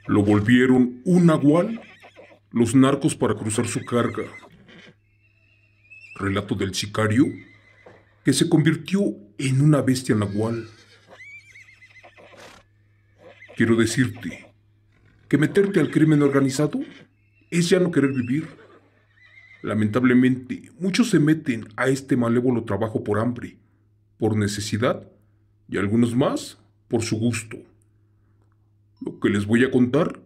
Lo volvieron un nahual los narcos para cruzar su carga. Relato del sicario que se convirtió en una bestia nahual. Quiero decirte que meterte al crimen organizado es ya no querer vivir. Lamentablemente, muchos se meten a este malévolo trabajo por hambre, por necesidad y algunos más por su gusto. Lo que les voy a contar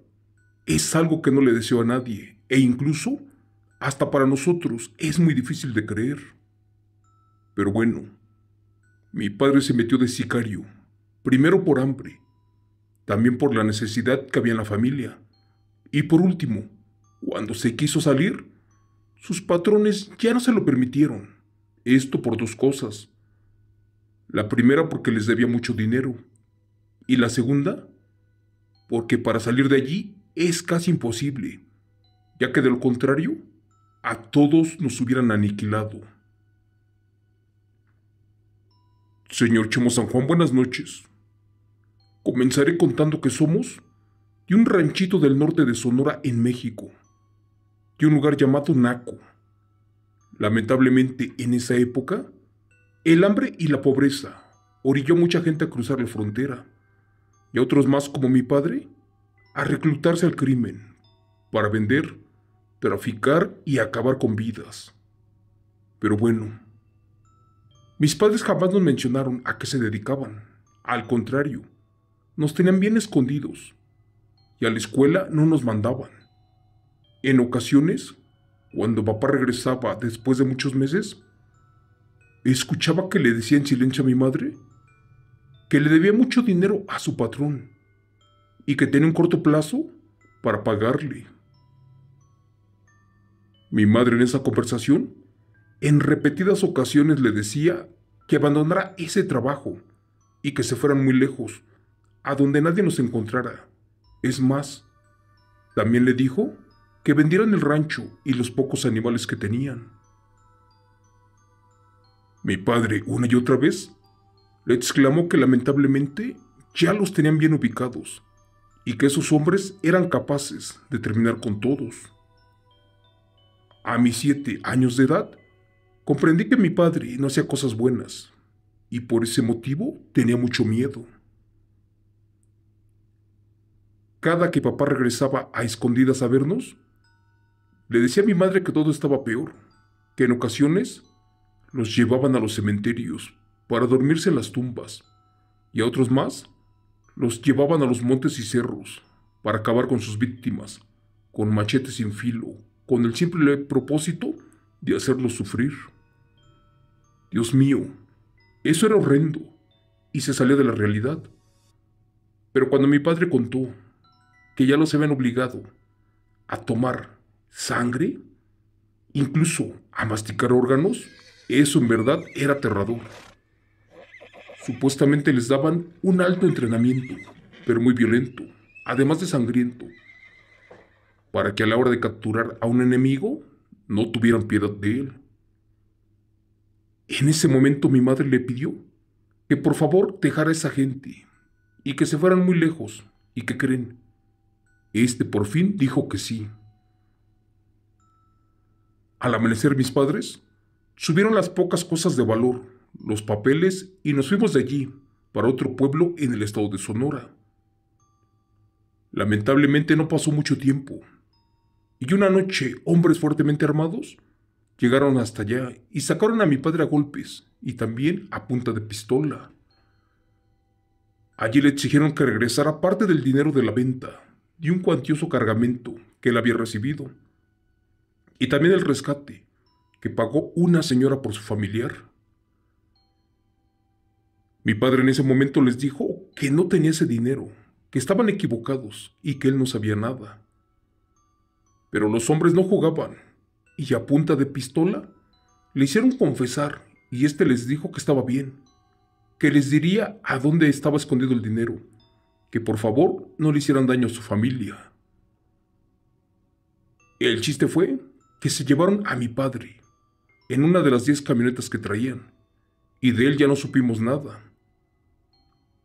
es algo que no le deseo a nadie e incluso hasta para nosotros es muy difícil de creer. Pero bueno, mi padre se metió de sicario, primero por hambre, también por la necesidad que había en la familia y por último, cuando se quiso salir, sus patrones ya no se lo permitieron. Esto por dos cosas. La primera porque les debía mucho dinero y la segunda porque para salir de allí es casi imposible, ya que de lo contrario, a todos nos hubieran aniquilado. Señor Chemo San Juan, buenas noches. Comenzaré contando que somos de un ranchito del norte de Sonora en México, de un lugar llamado Naco. Lamentablemente en esa época, el hambre y la pobreza orilló a mucha gente a cruzar la frontera y a otros más como mi padre a reclutarse al crimen para vender, traficar y acabar con vidas. Pero bueno, mis padres jamás nos mencionaron a qué se dedicaban. Al contrario, nos tenían bien escondidos y a la escuela no nos mandaban. En ocasiones, cuando papá regresaba después de muchos meses, escuchaba que le decía en silencio a mi madre que le debía mucho dinero a su patrón y que tenía un corto plazo para pagarle. Mi madre en esa conversación, en repetidas ocasiones le decía que abandonara ese trabajo y que se fueran muy lejos, a donde nadie nos encontrara. Es más, también le dijo que vendieran el rancho y los pocos animales que tenían. Mi padre, una y otra vez, le exclamó que lamentablemente ya los tenían bien ubicados y que esos hombres eran capaces de terminar con todos. A mis 7 años de edad, comprendí que mi padre no hacía cosas buenas y por ese motivo tenía mucho miedo. Cada que papá regresaba a escondidas a vernos, le decía a mi madre que todo estaba peor, que en ocasiones los llevaban a los cementerios para dormirse en las tumbas y a otros más los llevaban a los montes y cerros para acabar con sus víctimas, con machetes sin filo, con el simple propósito de hacerlos sufrir. Dios mío, eso era horrendo y se salía de la realidad. Pero cuando mi padre contó que ya los habían obligado a tomar sangre, incluso a masticar órganos, eso en verdad era aterrador. Supuestamente les daban un alto entrenamiento, pero muy violento, además de sangriento, para que a la hora de capturar a un enemigo no tuvieran piedad de él. En ese momento mi madre le pidió que por favor dejara a esa gente y que se fueran muy lejos. ¿Y qué creen? Este por fin dijo que sí. Al amanecer mis padres subieron las pocas cosas de valor, los papeles y nos fuimos de allí para otro pueblo en el estado de Sonora. Lamentablemente no pasó mucho tiempo y una noche hombres fuertemente armados llegaron hasta allá y sacaron a mi padre a golpes y también a punta de pistola. Allí le exigieron que regresara parte del dinero de la venta y un cuantioso cargamento que él había recibido, y también el rescate que pagó una señora por su familiar. Mi padre en ese momento les dijo que no tenía ese dinero, que estaban equivocados y que él no sabía nada. Pero los hombres no jugaban y a punta de pistola le hicieron confesar y éste les dijo que estaba bien, que les diría a dónde estaba escondido el dinero, que por favor no le hicieran daño a su familia. El chiste fue que se llevaron a mi padre en una de las 10 camionetas que traían y de él ya no supimos nada.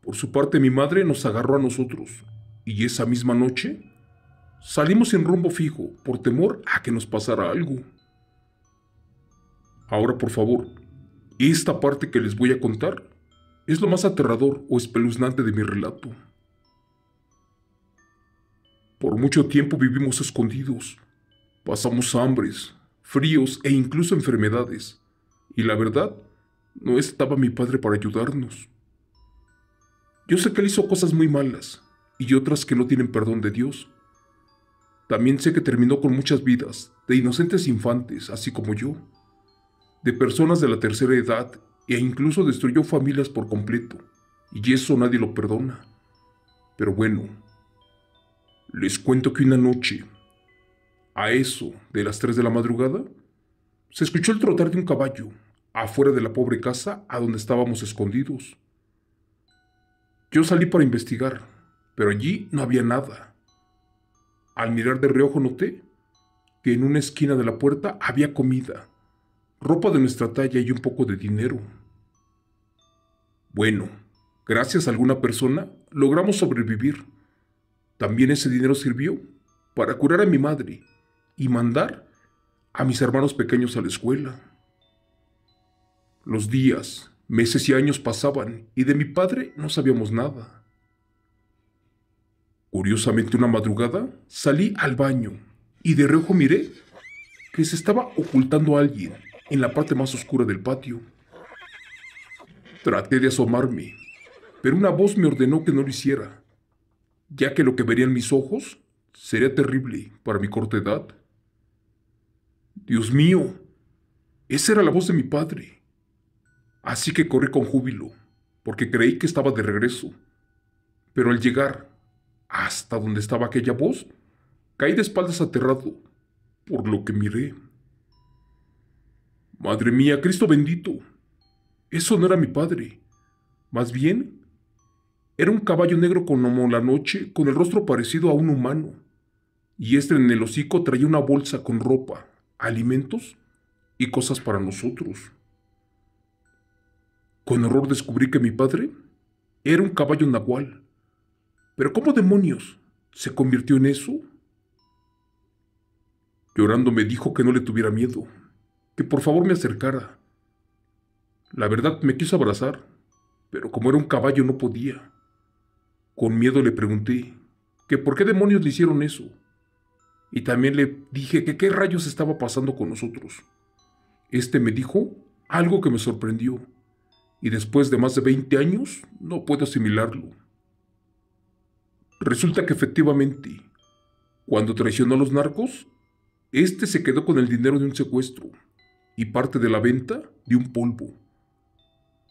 Por su parte mi madre nos agarró a nosotros y esa misma noche salimos sin rumbo fijo por temor a que nos pasara algo. Ahora, por favor, esta parte que les voy a contar es lo más aterrador o espeluznante de mi relato. Por mucho tiempo vivimos escondidos, pasamos hambres, fríos e incluso enfermedades, y la verdad, no estaba mi padre para ayudarnos. Yo sé que él hizo cosas muy malas y otras que no tienen perdón de Dios. También sé que terminó con muchas vidas de inocentes infantes, así como yo, de personas de la tercera edad e incluso destruyó familias por completo, y eso nadie lo perdona. Pero bueno, les cuento que una noche, a eso de las 3 de la madrugada, se escuchó el trotar de un caballo afuera de la pobre casa a donde estábamos escondidos. Yo salí para investigar, pero allí no había nada. Al mirar de reojo noté que en una esquina de la puerta había comida, ropa de nuestra talla y un poco de dinero. Bueno, gracias a alguna persona logramos sobrevivir. También ese dinero sirvió para curar a mi madre y mandar a mis hermanos pequeños a la escuela. Los días, meses y años pasaban y de mi padre no sabíamos nada. Curiosamente, una madrugada salí al baño y de reojo miré que se estaba ocultando alguien en la parte más oscura del patio. Traté de asomarme, pero una voz me ordenó que no lo hiciera, ya que lo que verían mis ojos sería terrible para mi corta edad. Dios mío, esa era la voz de mi padre. Así que corrí con júbilo, porque creí que estaba de regreso. Pero al llegar hasta donde estaba aquella voz, caí de espaldas aterrado por lo que miré. Madre mía, Cristo bendito, eso no era mi padre. Más bien, era un caballo negro como la noche, con el rostro parecido a un humano, y en el hocico traía una bolsa con ropa, alimentos y cosas para nosotros. Con horror descubrí que mi padre era un caballo nahual. ¿Pero cómo demonios se convirtió en eso? Llorando me dijo que no le tuviera miedo, que por favor me acercara. La verdad me quiso abrazar, pero como era un caballo no podía. Con miedo le pregunté que por qué demonios le hicieron eso. Y también le dije que qué rayos estaba pasando con nosotros. Me dijo algo que me sorprendió, y después de más de 20 años no puedo asimilarlo. Resulta que efectivamente, cuando traicionó a los narcos, se quedó con el dinero de un secuestro y parte de la venta de un polvo.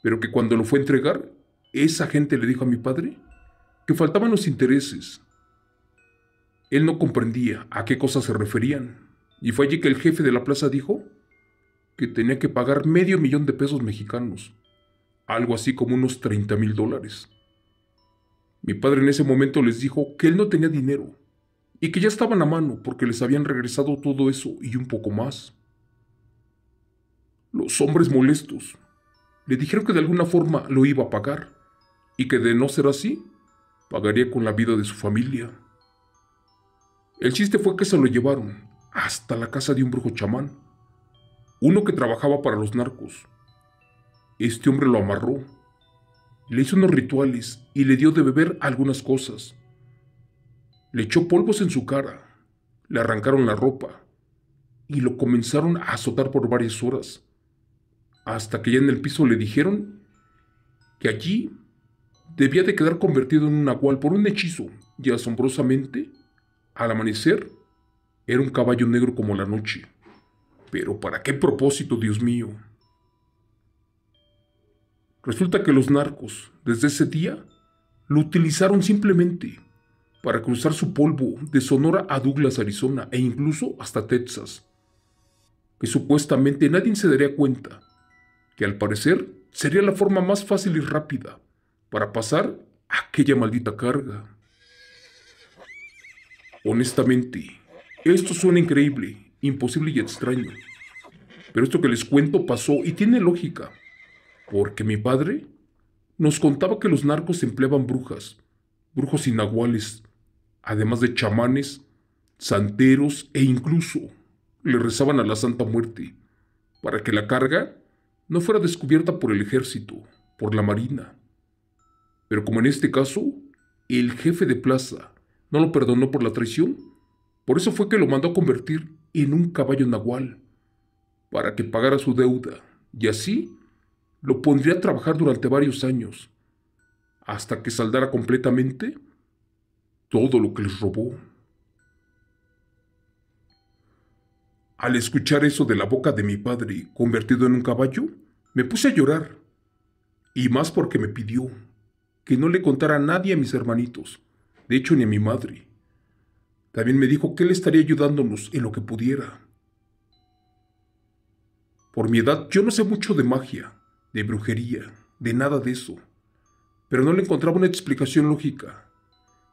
Pero que cuando lo fue a entregar, esa gente le dijo a mi padre que faltaban los intereses. Él no comprendía a qué cosas se referían, y fue allí que el jefe de la plaza dijo que tenía que pagar $500,000 mexicanos, algo así como unos $30,000. Mi padre en ese momento les dijo que él no tenía dinero y que ya estaban a mano porque les habían regresado todo eso y un poco más. Los hombres molestos le dijeron que de alguna forma lo iba a pagar y que de no ser así, pagaría con la vida de su familia. El chiste fue que se lo llevaron hasta la casa de un brujo chamán, uno que trabajaba para los narcos. Este hombre lo amarró, le hizo unos rituales y le dio de beber algunas cosas. Le echó polvos en su cara, le arrancaron la ropa y lo comenzaron a azotar por varias horas, hasta que ya en el piso le dijeron que allí debía de quedar convertido en un nahual por un hechizo, y asombrosamente, al amanecer, era un caballo negro como la noche. ¿Pero para qué propósito, Dios mío? Resulta que los narcos, desde ese día, lo utilizaron simplemente para cruzar su polvo de Sonora a Douglas, Arizona, e incluso hasta Texas. Que supuestamente nadie se daría cuenta, que al parecer sería la forma más fácil y rápida para pasar aquella maldita carga. Honestamente, esto suena increíble, imposible y extraño. Pero esto que les cuento pasó y tiene lógica, porque mi padre nos contaba que los narcos empleaban brujas, brujos y nahuales, además de chamanes, santeros e incluso le rezaban a la Santa Muerte para que la carga no fuera descubierta por el ejército, por la marina. Pero como en este caso, el jefe de plaza no lo perdonó por la traición, por eso fue que lo mandó a convertir en un caballo nahual, para que pagara su deuda, y así lo pondría a trabajar durante varios años, hasta que saldara completamente todo lo que les robó. Al escuchar eso de la boca de mi padre convertido en un caballo, me puse a llorar, y más porque me pidió que no le contara a nadie a mis hermanitos, de hecho ni a mi madre. También me dijo que él estaría ayudándonos en lo que pudiera. Por mi edad yo no sé mucho de magia, de brujería, de nada de eso, pero no le encontraba una explicación lógica,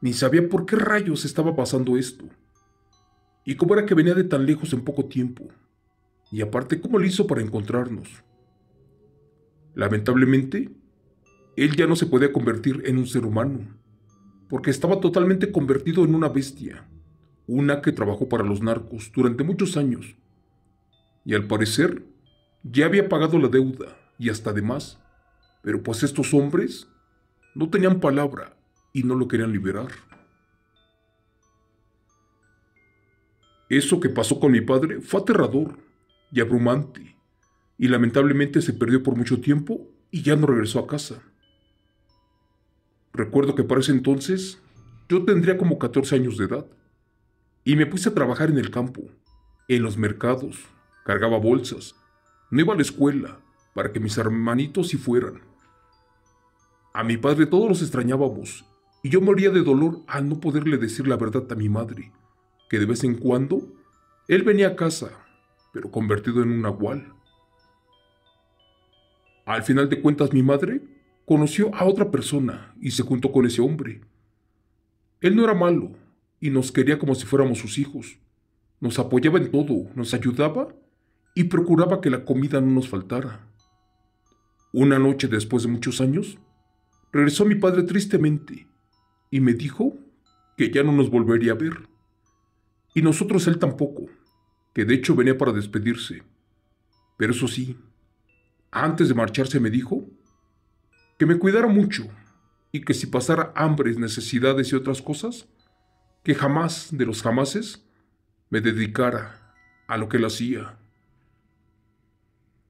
ni sabía por qué rayos estaba pasando esto, y cómo era que venía de tan lejos en poco tiempo, y aparte cómo le hizo para encontrarnos. Lamentablemente, él ya no se podía convertir en un ser humano, porque estaba totalmente convertido en una bestia, una que trabajó para los narcos durante muchos años, y al parecer ya había pagado la deuda y hasta de más, pero pues estos hombres no tenían palabra y no lo querían liberar. Eso que pasó con mi padre fue aterrador y abrumante, y lamentablemente se perdió por mucho tiempo y ya no regresó a casa. Recuerdo que para ese entonces yo tendría como 14 años de edad, y me puse a trabajar en el campo, en los mercados, cargaba bolsas, no iba a la escuela para que mis hermanitos sí fueran. A mi padre todos los extrañábamos, y yo moría de dolor al no poderle decir la verdad a mi madre, que de vez en cuando él venía a casa, pero convertido en un nahual. Al final de cuentas mi madre conoció a otra persona y se juntó con ese hombre. Él no era malo y nos quería como si fuéramos sus hijos. Nos apoyaba en todo, nos ayudaba y procuraba que la comida no nos faltara. Una noche después de muchos años, regresó mi padre tristemente y me dijo que ya no nos volvería a ver. Y nosotros él tampoco, que de hecho venía para despedirse. Pero eso sí, antes de marcharse me dijo que me cuidara mucho y que si pasara hambres, necesidades y otras cosas, que jamás de los jamases me dedicara a lo que él hacía.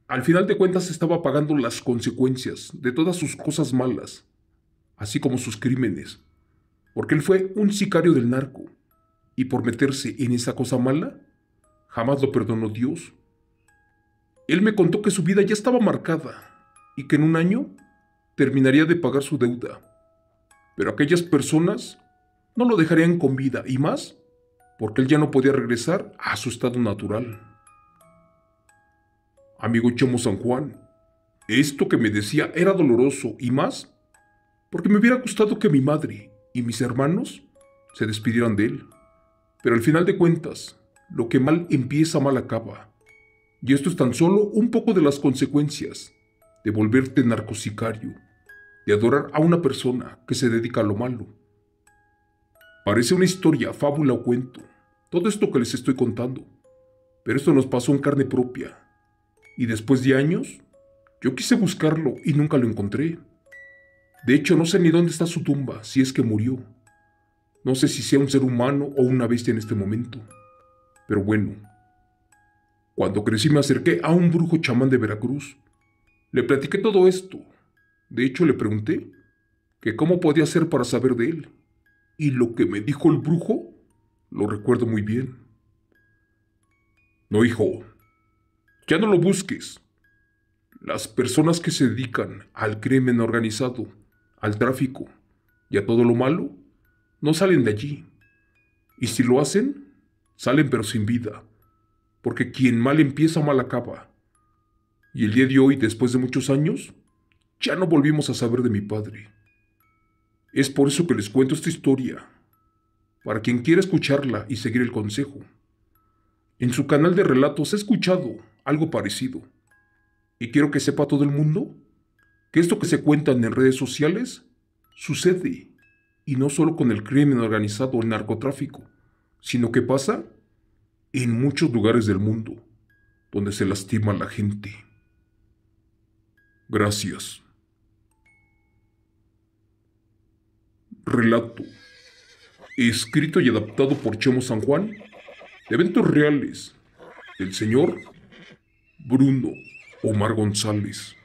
Al final de cuentas estaba pagando las consecuencias de todas sus cosas malas, así como sus crímenes, porque él fue un sicario del narco, y por meterse en esa cosa mala, jamás lo perdonó Dios. Él me contó que su vida ya estaba marcada, y que en un año terminaría de pagar su deuda, pero aquellas personas no lo dejarían con vida, y más, porque él ya no podía regresar a su estado natural. Amigo Chomo San Juan, esto que me decía era doloroso, y más, porque me hubiera gustado que mi madre y mis hermanos se despidieran de él. Pero al final de cuentas, lo que mal empieza, mal acaba. Y esto es tan solo un poco de las consecuencias de volverte narcosicario, de adorar a una persona que se dedica a lo malo. Parece una historia, fábula o cuento, todo esto que les estoy contando, pero esto nos pasó en carne propia. Y después de años, yo quise buscarlo y nunca lo encontré. De hecho, no sé ni dónde está su tumba, si es que murió. No sé si sea un ser humano o una bestia en este momento. Pero bueno, cuando crecí me acerqué a un brujo chamán de Veracruz. Le platiqué todo esto. De hecho, le pregunté que cómo podía hacer para saber de él. Y lo que me dijo el brujo, lo recuerdo muy bien. No, hijo, ya no lo busques. Las personas que se dedican al crimen organizado, al tráfico y a todo lo malo, no salen de allí. Y si lo hacen, salen pero sin vida. Porque quien mal empieza, mal acaba. Y el día de hoy, después de muchos años, ya no volvimos a saber de mi padre. Es por eso que les cuento esta historia, para quien quiera escucharla y seguir el consejo. En su canal de relatos he escuchado algo parecido. Y quiero que sepa todo el mundo que esto que se cuentan en redes sociales sucede. Y no solo con el crimen organizado o el narcotráfico, sino que pasa en muchos lugares del mundo donde se lastima a la gente. Gracias. Relato. Escrito y adaptado por Chemo San Juan, de eventos reales, del señor Bruno Omar González.